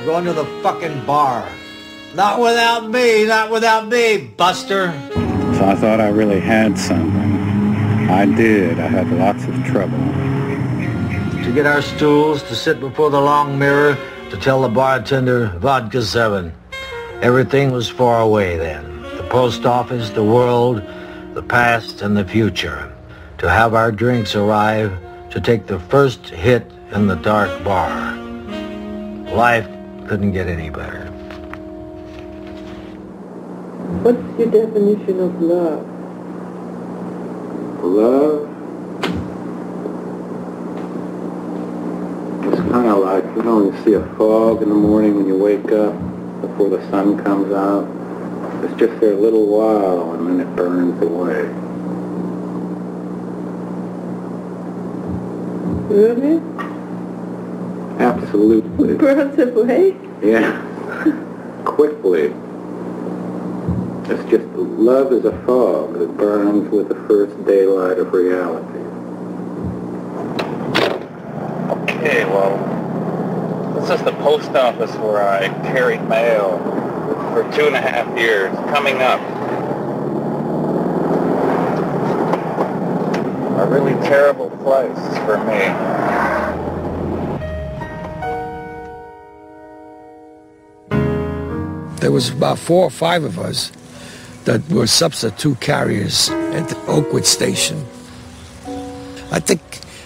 Going to the fucking bar. Not without me, Buster. So I thought I really had something. I did. I had lots of trouble. To get our stools, to sit before the long mirror, to tell the bartender, vodka 7. Everything was far away then. The post office, the world, the past, and the future. To have our drinks arrive, to take the first hit in the dark bar. Life couldn't get any better. What's your definition of love? Love? It's kind of like, you see a fog in the morning when you wake up before the sun comes out. It's just there a little while and then it burns away. Really? Absolutely. Burns away? Yeah. Quickly. It's just, love is a fog that burns with the first daylight of reality. Okay, well, this is the post office where I carried mail for 2.5 years, coming up. A really terrible place for me. There was about 4 or 5 of us that were substitute carriers at the Oakwood station. I think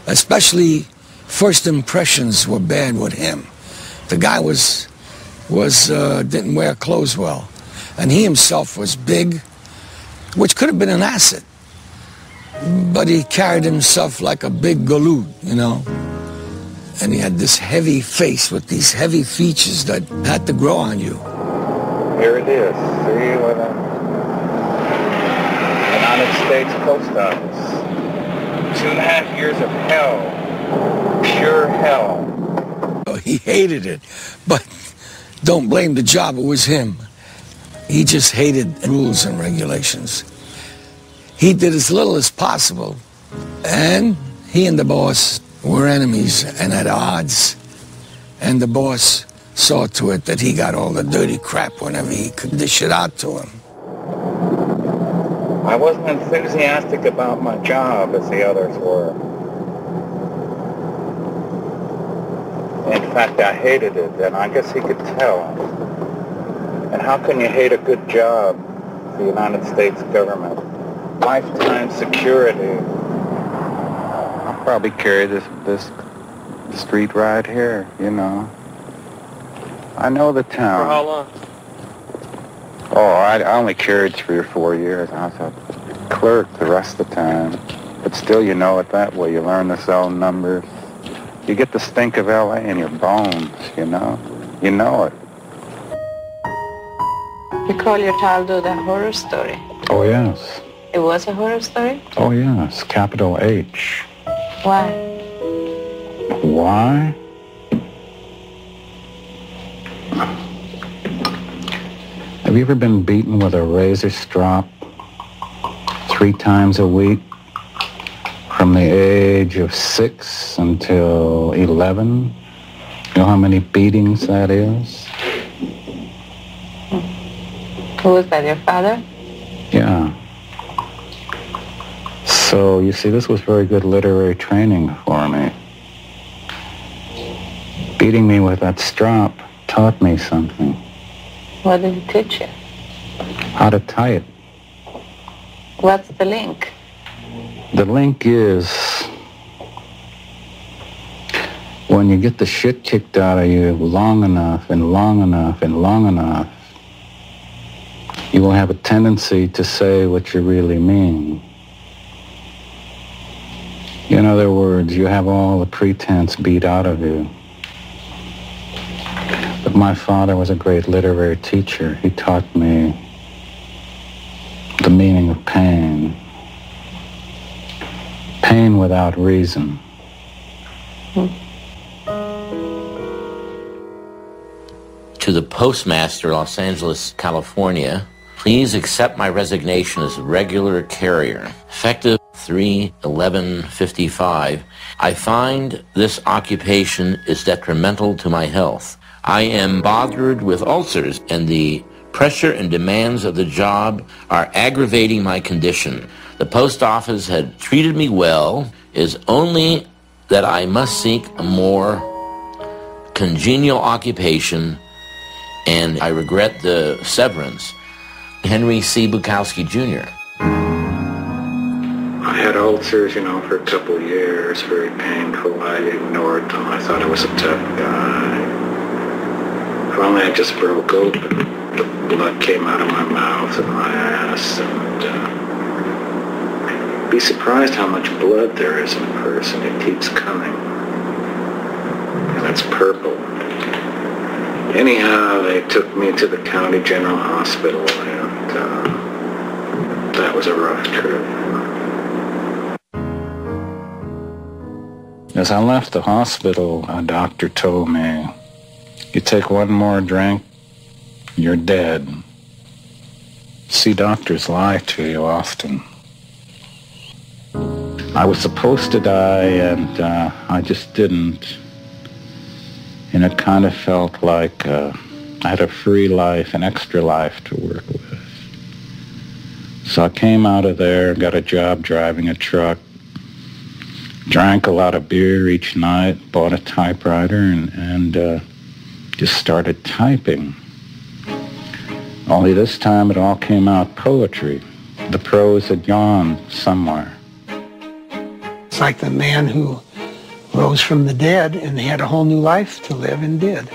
especially first impressions were bad with him. The guy didn't wear clothes well, and he himself was big, which could have been an asset, but he carried himself like a big galoot, and he had this heavy face with these heavy features that had to grow on you. Here it is. See what United States Post Office. 2.5 years of hell. Pure hell. He hated it, but don't blame the job, it was him. He just hated rules and regulations. He did as little as possible, and he and the boss were enemies and at odds, and the boss saw to it that he got all the dirty crap whenever he could dish it out to him. I wasn't enthusiastic about my job as the others were. In fact, I hated it, and I guess he could tell. And how can you hate a good job, the United States government? Lifetime security. I'll probably carry this street right here, I know the town. For how long? Oh, I only carried 3 or 4 years. I was a clerk the rest of the time. But still, you know it that way. You learn the cell numbers. You get the stink of L.A. in your bones, You know it. You call your childhood a horror story? Oh, yes. It was a horror story? Oh, yes. Capital H. Why? Why? Have you ever been beaten with a razor strop 3 times a week from the age of 6 until 11? You know how many beatings that is? Who was that, your father? Yeah. So, you see, this was very good literary training for me. Beating me with that strop taught me something. What did he teach you? How to tie it. What's the link? The link is when you get the shit kicked out of you long enough and long enough and long enough, you will have a tendency to say what you really mean. In other words, you have all the pretense beat out of you. But my father was a great literary teacher. He taught me the meaning of pain. Pain without reason. To the Postmaster, Los Angeles, California, please accept my resignation as a regular carrier. Effective 3/11/55, I find this occupation is detrimental to my health. I am bothered with ulcers, and the pressure and demands of the job are aggravating my condition. The post office had treated me well. It is only that I must seek a more congenial occupation, and I regret the severance. Henry C. Bukowski, Jr. I had ulcers, for a couple of years, very painful. I ignored them. I thought I was a tough guy. Finally, I just broke open. The blood came out of my mouth and my ass, and be surprised how much blood there is in a person. It keeps coming. And it's purple. Anyhow, they took me to the County General Hospital, and that was a rough trip. As I left the hospital, a doctor told me, "You take one more drink, you're dead." See, doctors lie to you often. I was supposed to die, and I just didn't. And it kind of felt like I had a free life, an extra life to work with. So I came out of there, got a job driving a truck, drank a lot of beer each night, bought a typewriter, and just started typing. Only this time it all came out poetry. The prose had gone somewhere. It's like the man who rose from the dead and he had a whole new life to live, and did.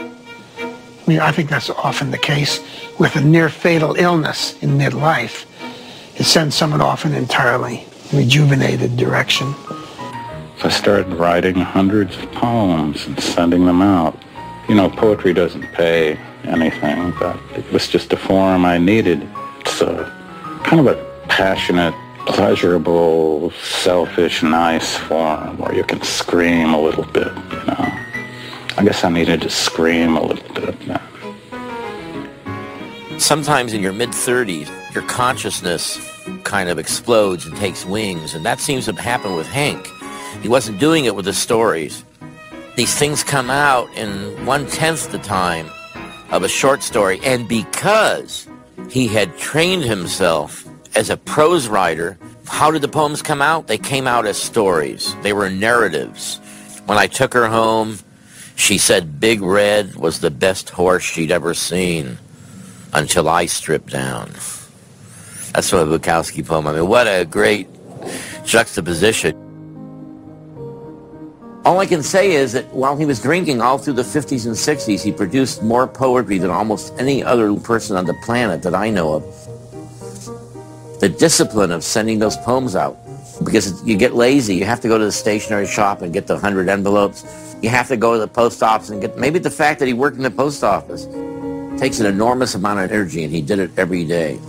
I mean, I think that's often the case with a near-fatal illness in midlife. It sends someone off an entirely rejuvenated direction. So I started writing hundreds of poems and sending them out. Poetry doesn't pay anything, but it was just a form I needed. It's kind of a passionate, pleasurable, selfish, nice form where you can scream a little bit, I guess I needed to scream a little bit then. Sometimes in your mid-30s, your consciousness kind of explodes and takes wings, and that seems to happen with Hank. He wasn't doing it with the stories. These things come out in 1/10 the time of a short story, and because he had trained himself as a prose writer, how did the poems come out? They came out as stories. They were narratives. When I took her home, she said Big Red was the best horse she'd ever seen until I stripped down. That's from a Bukowski poem. I mean, what a great juxtaposition. All I can say is that while he was drinking all through the 50s and 60s, he produced more poetry than almost any other person on the planet that I know of. The discipline of sending those poems out, because you get lazy. You have to go to the stationery shop and get the 100 envelopes. You have to go to the post office and get, maybe the fact that he worked in the post office takes an enormous amount of energy, and he did it every day.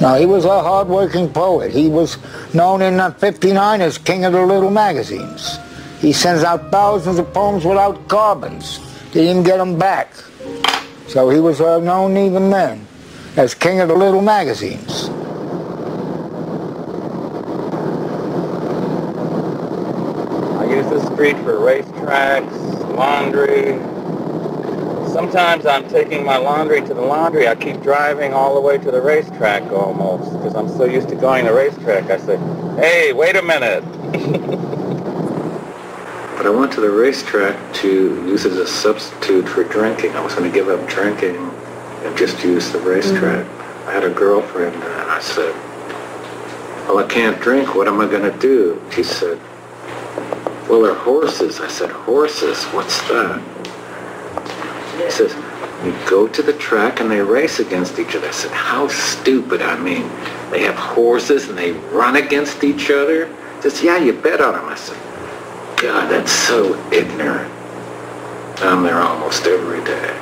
Now, he was a hard-working poet. He was known in '59 as king of the little magazines. He sends out thousands of poems without carbons. They didn't get them back. So he was known even then as king of the little magazines. I use this street for racetracks, laundry. Sometimes I'm taking my laundry to the laundry. I keep driving all the way to the racetrack almost, because I'm so used to going to the racetrack. I say, hey, wait a minute. But I went to the racetrack to use it as a substitute for drinking. I was going to give up drinking and just use the racetrack. I had a girlfriend, and I said, well, I can't drink. What am I going to do? She said, well, they're horses. I said, horses? What's that? He says, you go to the track and they race against each other. I said, how stupid. I mean, they have horses and they run against each other? He says, yeah, you bet on them. I said, God, that's so ignorant. I'm there almost every day.